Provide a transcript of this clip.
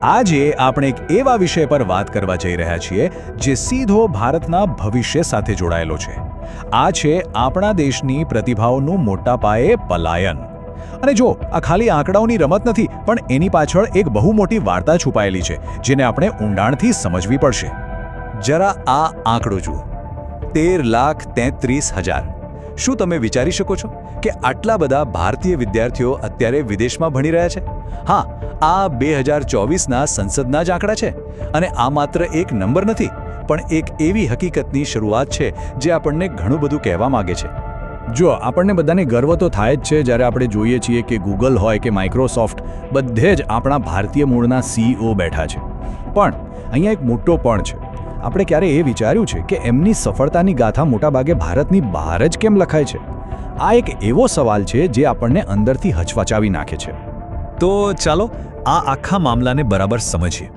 આજે આપણે એક એવા વિષય પર વાત કરવા જઈ રહ્યા છીએ જે સીધો ભારતના ભવિષ્ય સાથે જોડાયેલો છે. આ છે આપણા દેશની પ્રતિભાઓનું મોટા પાયે પલાયન. અને જો આ ખાલી આંકડાઓની રમત નથી, પણ એની પાછળ એક બહુ મોટી વાર્તા છુપાયેલી છે, જેને આપણે ઊંડાણથી સમજવી પડશે. જરા આ આંકડો જુઓ, 13,33,000. શું તમે વિચારી શકો છો કે આટલા બધા ભારતીય વિદ્યાર્થીઓ અત્યારે વિદેશમાં ભણી રહ્યા છે? હા, આ 2024ના સંસદના જ આંકડા છે. અને આ માત્ર એક નંબર નથી, પણ એક એવી હકીકતની શરૂઆત છે જે આપણને ઘણું બધું કહેવા માગે છે. જો આપણને બધાને ગર્વ તો થાય જ છે જ્યારે આપણે જોઈએ છીએ કે ગૂગલ હોય કે માઇક્રોસોફ્ટ, બધે જ આપણા ભારતીય મૂળના CEO બેઠા છે. પણ અહીંયા એક મોટો પણ છે. આપણે ક્યારે એ વિચાર્યું છે કે એમની સફળતાની ગાથા મોટાભાગે ભારતની બહાર જ કેમ લખાય છે? આ એક એવો સવાલ છે જે આપણને અંદરથી હચવાચાવી નાખે છે. તો ચાલો આ આખા મામલાને બરાબર સમજીએ.